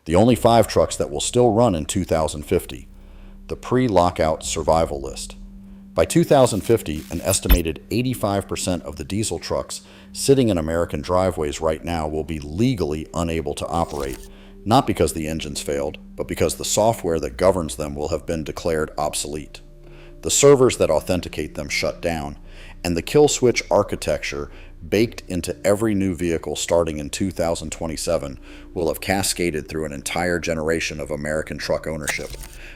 The only 5 trucks that will still run in 2050. The pre-lockout survival list. By 2050, an estimated 85% of the diesel trucks sitting in American driveways right now will be legally unable to operate, not because the engines failed, but because the software that governs them will have been declared obsolete. The servers that authenticate them shut down, and the kill switch architecture baked into every new vehicle starting in 2027 will have cascaded through an entire generation of American truck ownership.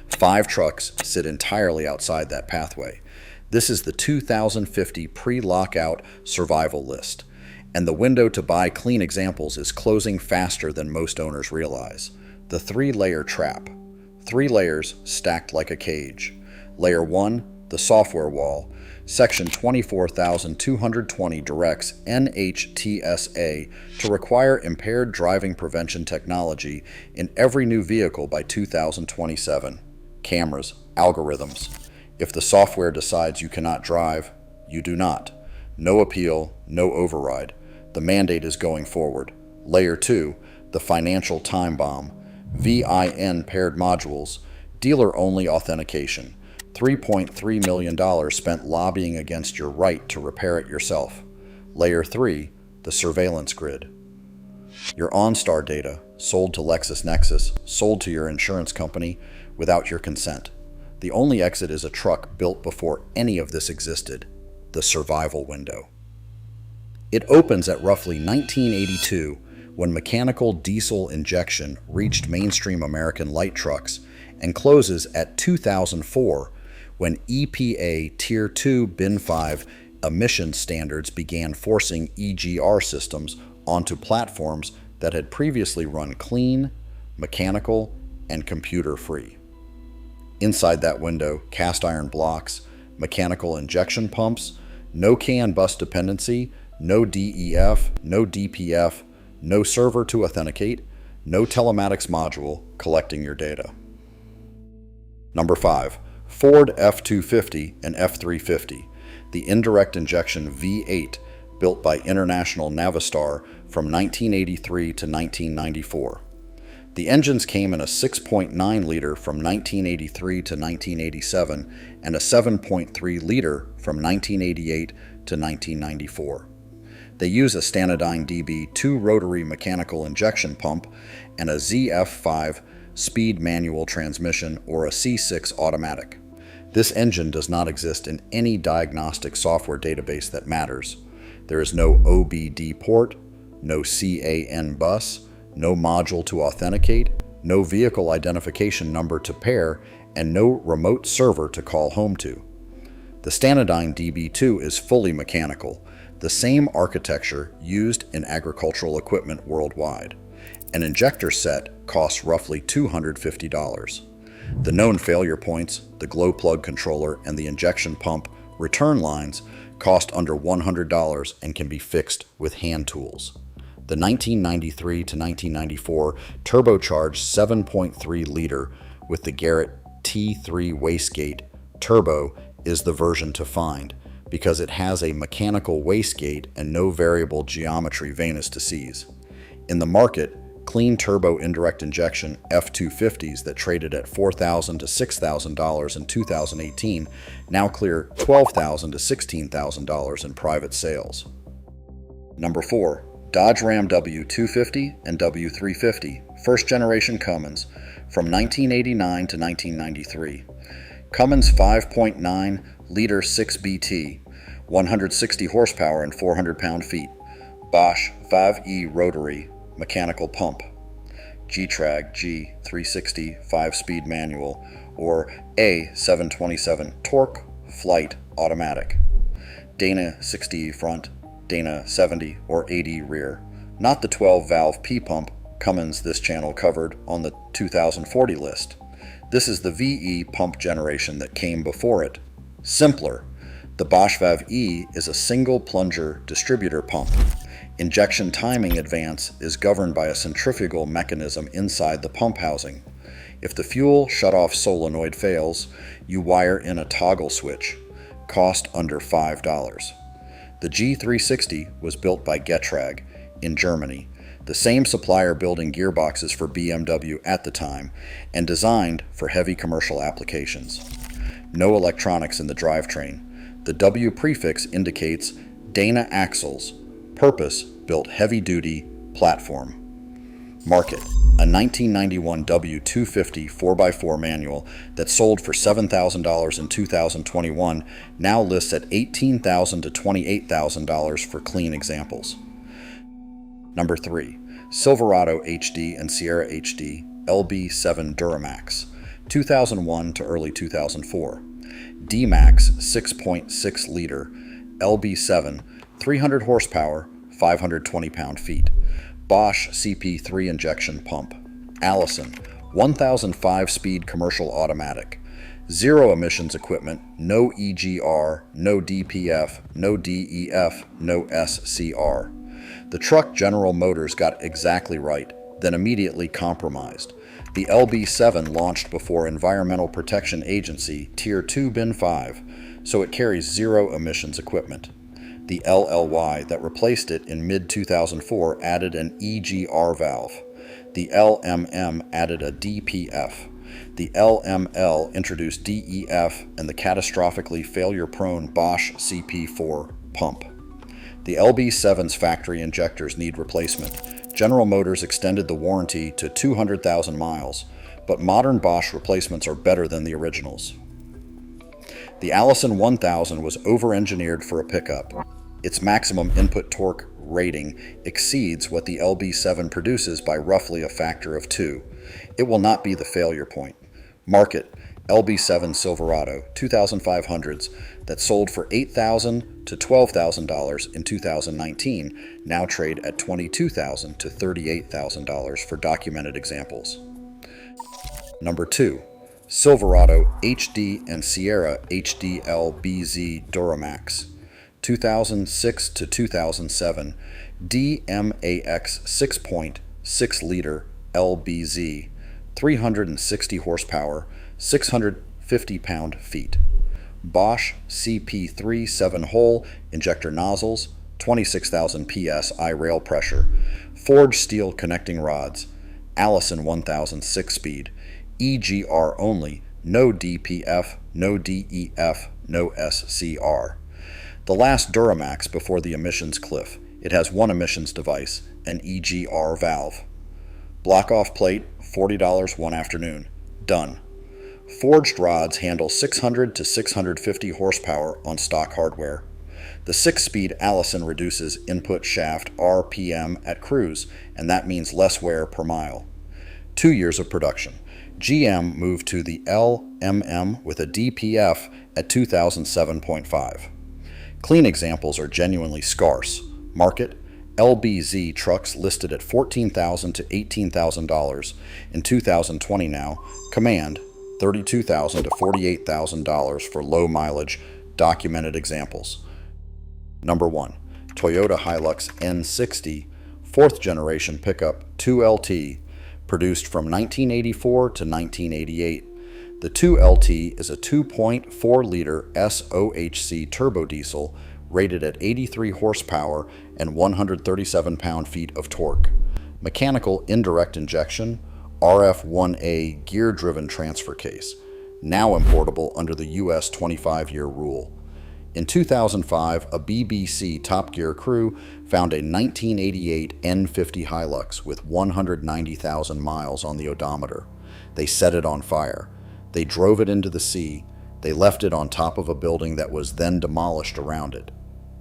5 trucks sit entirely outside that pathway. This is the 2050 pre-lockout survival list, and the window to buy clean examples is closing faster than most owners realize. The 3-layer trap. 3 layers stacked like a cage. Layer 1, the software wall. Section 24220 directs NHTSA to require impaired driving prevention technology in every new vehicle by 2027. Cameras, algorithms. If the software decides you cannot drive, you do not. No appeal, no override. The mandate is going forward. Layer 2, the financial time bomb. VIN paired modules, dealer-only authentication. $3.3 million spent lobbying against your right to repair it yourself. Layer 3, the surveillance grid. Your OnStar data, sold to LexisNexis, sold to your insurance company without your consent. The only exit is a truck built before any of this existed, the survival window. It opens at roughly 1982 when mechanical diesel injection reached mainstream American light trucks and closes at 2004 when EPA Tier 2 Bin 5 emission standards began forcing EGR systems onto platforms that had previously run clean, mechanical, and computer-free. Inside that window, cast iron blocks, mechanical injection pumps, no CAN bus dependency, no DEF, no DPF, no server to authenticate, no telematics module collecting your data. Number 5. Ford F-250 and F-350, the indirect injection V8 built by International Navistar from 1983 to 1994. The engines came in a 6.9-liter from 1983 to 1987 and a 7.3-liter from 1988 to 1994. They use a Stanadyne DB2 rotary mechanical injection pump and a ZF5 speed manual transmission or a C6 automatic. This engine does not exist in any diagnostic software database that matters. There is no OBD port, no CAN bus, no module to authenticate, no vehicle identification number to pair, and no remote server to call home to. The Stanadyne DB2 is fully mechanical, the same architecture used in agricultural equipment worldwide. An injector set costs roughly $250. The known failure points, the glow plug controller, and the injection pump return lines cost under $100 and can be fixed with hand tools. The 1993 to 1994 turbocharged 7.3-liter with the Garrett T3 wastegate turbo is the version to find because it has a mechanical wastegate and no variable geometry Venus to seize. In the market, clean turbo indirect injection F-250s that traded at $4,000 to $6,000 in 2018 now clear $12,000 to $16,000 in private sales. Number 4. Dodge Ram W250 and W350, first-generation Cummins, from 1989 to 1993. Cummins 5.9-liter 6BT, 160 horsepower and 400 pound-feet. Bosch VE rotary mechanical pump. G-Trag G360 5-speed manual or A727 torque flight automatic. Dana 60 front, Dana 70 or 80 rear. Not the 12-valve P-pump Cummins this channel covered on the 2040 list. This is the VE pump generation that came before it. Simpler. The Bosch VE is a single plunger distributor pump. Injection timing advance is governed by a centrifugal mechanism inside the pump housing. If the fuel shutoff solenoid fails, you wire in a toggle switch. Cost under $5. The G360 was built by Getrag in Germany. the same supplier building gearboxes for BMW at the time, and designed for heavy commercial applications. No electronics in the drivetrain. The W prefix indicates Dana Axles, purpose-built heavy-duty platform. Market: a 1991 W250 4x4 manual that sold for $7,000 in 2021 now lists at $18,000 to $28,000 for clean examples. Number 3. Silverado HD and Sierra HD LB7 Duramax, 2001 to early 2004. DMAX 6.6 liter LB7, 300 horsepower, 520 pound-feet. Bosch CP3 injection pump. Allison 1005 speed commercial automatic. Zero emissions equipment, no EGR, no DPF, no DEF, no SCR. The truck General Motors got exactly right, then immediately compromised. The LB7 launched before Environmental Protection Agency Tier 2 Bin 5, so it carries zero emissions equipment. The LLY that replaced it in mid-2004 added an EGR valve. The LMM added a DPF. The LML introduced DEF and the catastrophically failure-prone Bosch CP4 pump. The LB7's factory injectors need replacement. General Motors extended the warranty to 200,000 miles, but modern Bosch replacements are better than the originals. The Allison 1000 was over-engineered for a pickup. Its maximum input torque rating exceeds what the LB7 produces by roughly a factor of 2. It will not be the failure point. Market: LB7 Silverado 2500s that sold for $8,000 to $12,000 in 2019 now trade at $22,000 to $38,000 for documented examples. Number 2. Silverado HD and Sierra HD LBZ Duramax, 2006 to 2007, DMAX 6.6 liter LBZ, 360 horsepower, 650 pound-feet. Bosch CP3 7-hole injector nozzles, 26,000 psi rail pressure, forged steel connecting rods. Allison 1000 6-speed, EGR only, no DPF, no DEF, no SCR. The last Duramax before the emissions cliff. It has one emissions device, an EGR valve. Block-off plate, $40 one afternoon. Done. Forged rods handle 600 to 650 horsepower on stock hardware. The 6-speed Allison reduces input shaft RPM at cruise, and that means less wear per mile. 2 years of production. GM moved to the LMM with a DPF at 2007.5. Clean examples are genuinely scarce. Market: LBZ trucks listed at $14,000 to $18,000 in 2020 now. Command: $32,000 to $48,000 for low mileage. Documented examples. Number 1. Toyota Hilux N60 4th generation pickup 2LT, produced from 1984 to 1988. The 2LT is a 2.4-liter SOHC turbo diesel rated at 83 horsepower and 137 pound-feet of torque. Mechanical indirect injection, RF1A gear-driven transfer case, now importable under the U.S. 25-year rule. In 2005, a BBC Top Gear crew found a 1988 N50 Hilux with 190,000 miles on the odometer. They set it on fire. They drove it into the sea. They left it on top of a building that was then demolished around it.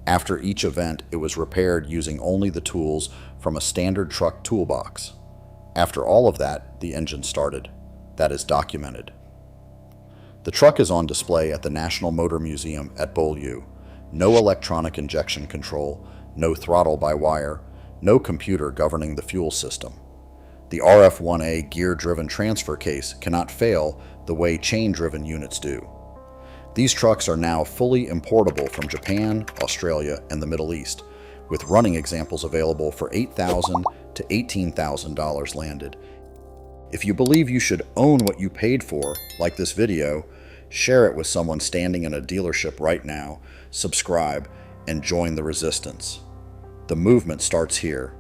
After each event, it was repaired using only the tools from a standard truck toolbox. After all of that, the engine started. That is documented. The truck is on display at the National Motor Museum at Beaulieu. No electronic injection control, no throttle by wire, no computer governing the fuel system. The RF1A gear-driven transfer case cannot fail the way chain-driven units do. These trucks are now fully importable from Japan, Australia, and the Middle East, with running examples available for $8,000 to $18,000 landed. If you believe you should own what you paid for, like this video, share it with someone standing in a dealership right now, subscribe, and join the resistance. The movement starts here.